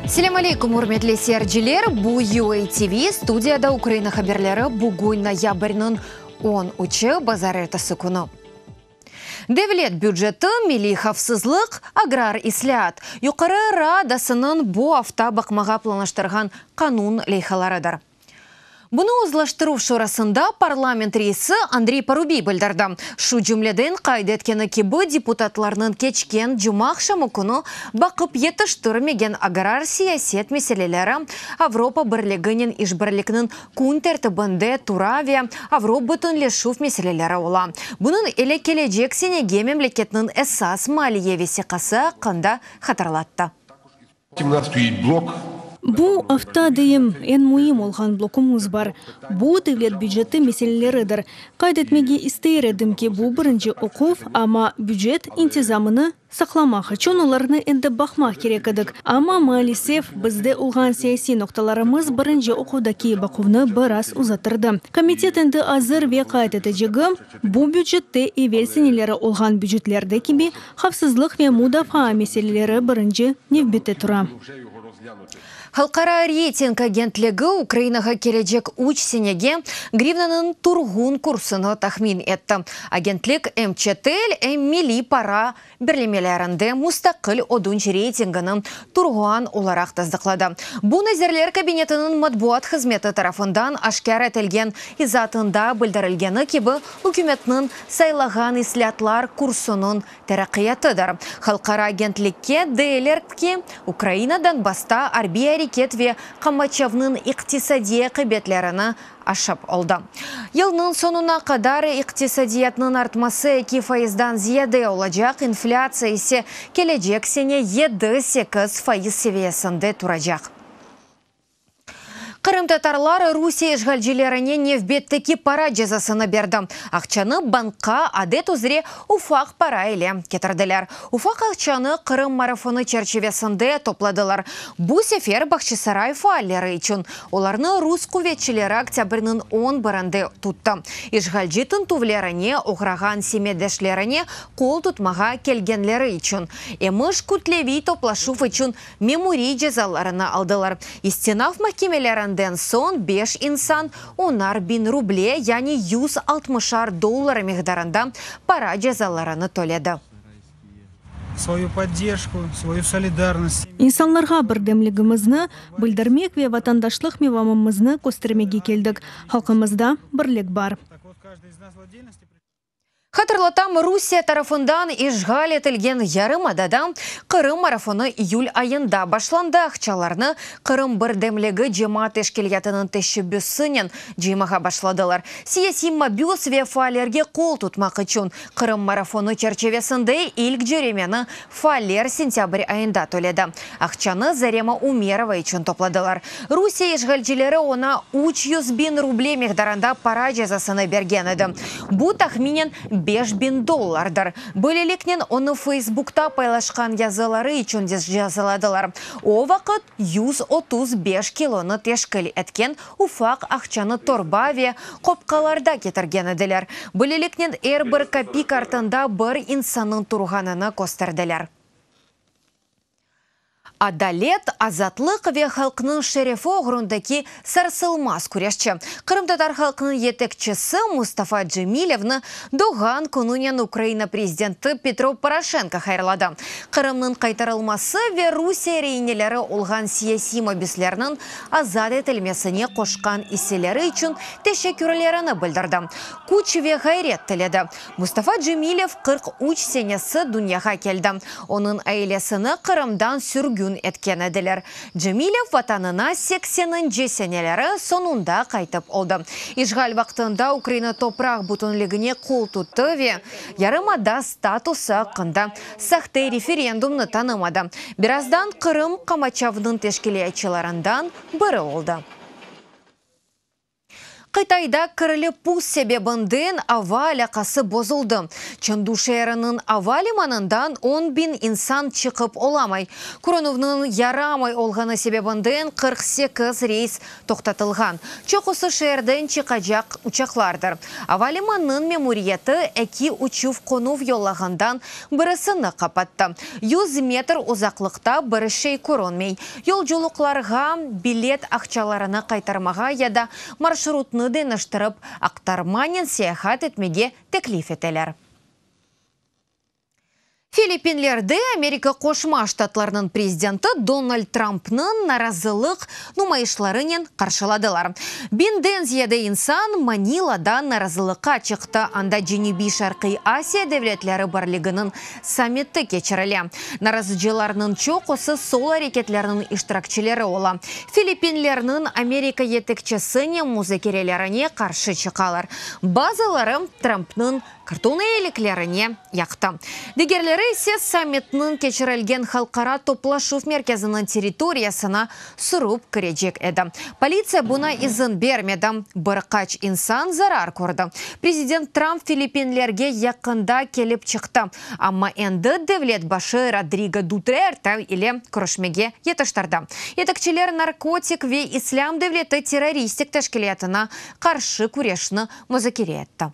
Селам алейкум, урметлі серджілер. Бу UATV студияда Украина хаберлері бүгін ноябрьнің 13 базар ертесі күні. Devlet бюджеті, милли хавсызлық, аграр ислят. Юқары радасының бу авта бақмаға планаштырған канун лейхаларыдар. Бұны ұзлаштыру шорасында парламент рейсі Андрей Парубий білдірді. Шу жүмледен қайды еткені кебі депутатларының кечкен жұмақ шамыкуны бақып етіштірмеген аграр сиясет меселелері Авропа бірлігінің ішбірлігінің күн тәртібінде Туравия, Авроп бұтын лешуф меселелері ола. Бұның еле кележек сенеге мемлекетінің әсас малиевесі қасы қында қатарлатты. 17 блок. Бу автодыйым эн муим олған блокумыз бар. Бу devlet бюджеті меселелерідір. Қайдетмеге істейредім ке бу бірінші оқув, ама бюджет интизамыны сақламақы. Чонуларны энді бақмақ керекідік. Ама малисев бізде олған саяси ноқталарымыз бірінші оқудаки бақуны біраз ұзатырды. Комитет энді азыр ве қайдеті жегі, бу бюджетте евелсенелері олған бюджетлерді кеби хавсызлық ве мудафа меселелері бірінші невбетті тұра. Халқара рейтинг агентлігі Украинаға кележек уч сенеге гривнаның тургун курсыны тахмин етті. Агентлік МЧТЛ милли пара бірлемелерінде мустақыл одунч рейтингінің тургуан оларақ таздықлады. Бұл нәзерлер кабинетінің матбуат қызметі тарафындан ашкар әтелген изатында білдірілгені кебі үкіметінің сайлаған ислятлар курсының тәрәқиятыдыр. Халқара агентлікке дейлерке Украинадан баста арби әрекет ве қамачавның иқтисадия қыбетлеріні ашып олды. Елның сонуна қадар иқтисадиятның артмасы 2% зияды олажақ, инфляция есе кележек сене 7-8% севесінде тұражақ. Қырым татарлары Русия ішғалжелеріне невбеттікі пара жазасыны берді. Ақчаны банкқа адет үзіре уфақ пара еле кетірділер. Уфақ ақчаны Қырым марафоны черчевесінде топладылар. Бұ сефер Бақшысарай фаалері үшін. Оларны рус күветчілері октябрінің 10 баранды тұтты. Ішғалжетін тувлеріне, оғраған семедешлеріне қол тұтмаға келгенлері үшін. Еміш күтлеви топлашуф үшін мемори жазаларына алдылар. Истинав махкемелерін сон 5 инсан 10.000 рубле, яғни $160 мегдарында пара жазаларыны төледі. Свою поддержку, свою солидарность. Инсанларға бірдемлігімізні, білдірмек ве ватандашлық мевамымызны көстірмеге келдік. Халқымызда бірлік бар. Хатырлатам Русия тарафындан ишғал етілген ярым адада Қырым марафоны июль айында башланды. Ақчаларны Қырым бірдемлігі жемат ешкелетінің тәшібісінен жемаға башладылар. Сияси мобиус ве фаалерге қол тұтмақ үшін Қырым марафоны черчевесінде илк жүремені фаалер сентябрь айында төледі. Ақчаны Зарема Умерова үшін топладылар. Русия ешғалжелері она 300.000 рубле мегдарында пара жазасыны берген еді. Бұ тахминен $5.000. Бөлелікнен оны Фейсбукта пайлашқан язылары үшін жазыладылар. О вақыт 135 килоны тешкіл әткен уфақ ақчаны торбаве қопқаларда кетірген еділер. Бөлелікнен бір копик артында бір инсанның тұрғанына көстерділер. Адалет, азатлық ве халқының шерефі оғырындаки сарсылмас күрешчі. Қырым татар халқының етекчісі Мустафа Джемилевні доған күнінен Украина президенті Петро Порошенко хайырлады. Қырымның қайтарылмасы ве Русия рейнелері олған сияси мобислерінің азат етілмесіне қошқан иселері үшін тешекүрілеріні білдірді. Күч ве ғайрет тіледі. Мустафа Джемилев 43 сенесі дүнияға келді. Оның айлесіні Қырымдан сүргін еткен әділер. Джемилев ватанына 80-ның жесенелері сонunda қайтып олды. Ишғал вақтында Украина топрақ бұтынлігіне қол тұтты ве ярымада статусы қында сақты референдумны танымады. Біраздан Қырым Қамачавның тешкелетчілеріндан бірі олды. Қытайда кірілі пус себебінден ава алақасы бозылды. Чынду шәрінің ава лиманындан 10 бин инсан чықып оламай. Куроновның ярамай олғаны себебінден 48 рейс тоқтатылған. Чоқысы шәрден чықажақ учақлардыр. Ава лиманның меморияты әки учув қонув йолағандан бірісіні қапатты. 100 метр ұзақлықта бірішей көронмей. Йол жолықларға билет ақчаларына қайтармаға яда маршрутны деніштіріп, ақтарманен сияхат етмеге теклиф етелер. Филиппинлерде Америка Қошма Штатларының президенті Дональд Трампның наразылық нумайышларынен қаршыладылар. Биндензияда инсан Маниладан наразылыққа чықты, анда Женеби Шарқи Асия девлетлері барлығының саммитті кечірілі. Наразыжыларының чоқысы сол әрекетлерінің іштіракчілері ола. Филиппинлерінің Америка етікчесіне музыкерелеріне қаршы чықалар. Базалары Трампның картоны еліклеріне яқты. Дегерлері ise саммитның кечірілген халқара топлашув мерkezінің территориясына сұрып кірежек еді. Полиция бұна изін бермеді. Бір қач инсан зарар көрді. Президент Трамп Филиппинлерге яқында келіп чықты. Амма енді девлет башы Родриго Дутерте или күрішмеге етіштірді. Етікчілер наркотик ве ислам девлеті террористик тәшкілетіна қаршы күрешіні музыкере етті.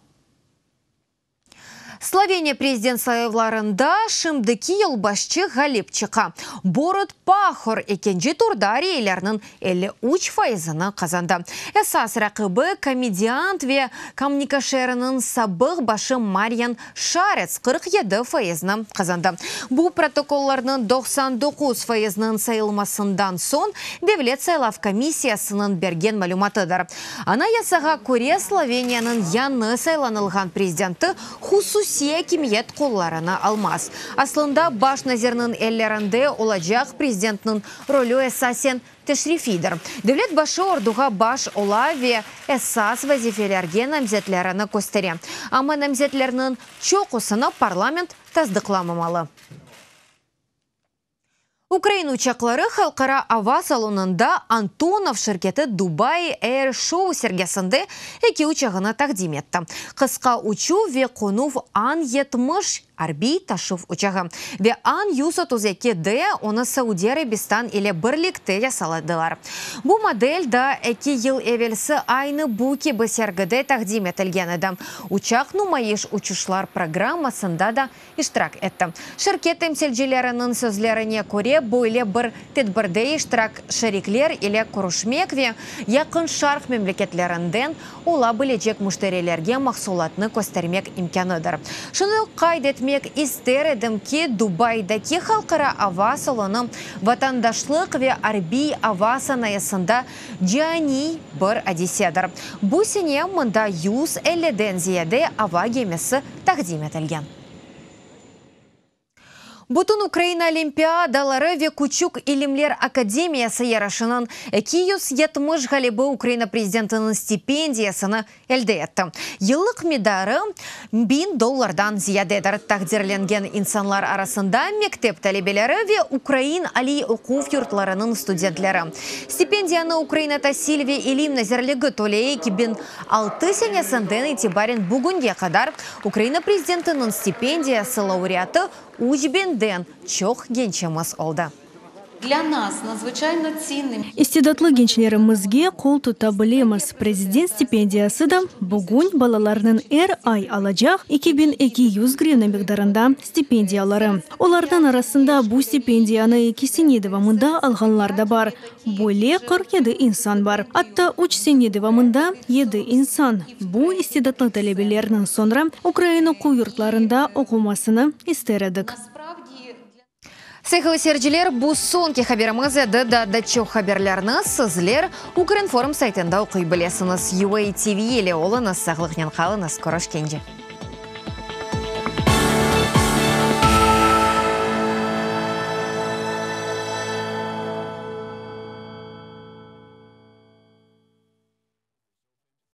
Словения президент сайларында шымдыки елбашчы Галипчыға. Борот пахыр екенжі турда рейлерінің 53% қазанды. Әсас рақыбы комедиант ве коммуникашерінің сабық башы Марьян Шарец 47% қазанды. Бұл протоколларының 99% сайылмасындан сон Девлет сайлав комиссиясының берген мәлуматыдыр. Ана ясаға көре Словенияның яны сайланылған президенті хусус кимиет қолларына алмас. Аслында баш назерінің әллерінде олажақ президентінің рөлі әсасен тешрифидер. Девлет башы ордуға баш олаве әсас вазифелерге намзетлеріні көстере. Ама намзетлерінің чоқысына парламент таздықламамалы. Украина учаклары халқара ава салонында Антонов шirketi Dubai Air Show сергесінде эки учағына тақдим етті. Қысқа учу ве қонув Ан-70 арби ташув учағы. Ве Ан-132D оны Сауди Арабистан или бірлікті ясаладылар. Бұл модель да эки ел эвелсі айны буки бісергіде тақдим етілген еді. Учақ нумайыш учушлар программасында да иштирак етті. Шirket темселжелерінің сөзлеріне көре бойле бір тедбірде иштирак шериклер или күрішмекве яқын шарқ мемлекетлерінден ола білежек муштарелерге мақсулатны көстермек имканыдыр. Шыны қайдетмек истер едім ки Дубайдаки халқара ава салоны ватандашлық ве арби ава санайысында жани бір адеседір. Бұл сене мұнда 150-ден зияде ава кемесі тақдим етілген. Бұтын Украина олимпиадалары ве Кучук илимлер академиясы ярашынан 270 ғалебі Украина президентінің стипендиясыны әлді етті. Еллық медары $1000 зиядедір. Тақдерленген инсанлар арасында мектеп тәлебелері ве Украин али оқув юртларының студентлері. Стипендияны Украината Сильвия Илим назерлігі толей 2006 сенесінден итибарен бүгінге қадар Украина президентінің стипендиясы лауреаты Учбенден чох генчеміз олды. Для нас надзвичайно цінним. Истедатлы генчлерімізге қол тұта білеміз. Президент стипендиясы да бүгін балаларының әр ай алажақ 2200 гривна мегдарында стипендиялары. Олардан арасында бұл стипендияны 2 алғанлар да бар. Бөле 47 инсан бар. Атта 3 7 инсан. Бұл истедатлы тәлебелерінің sonra Украина қойыртларында оқымасыны истередік. Сейхылы серджілер, бұл сонки хаберіміз әді да чоқ хаберлеріні сізлер Укринформ сайтында оқи білесіңіз. UA TV еле олыңыз сағылықнен қалыңыз. Көріш кенде.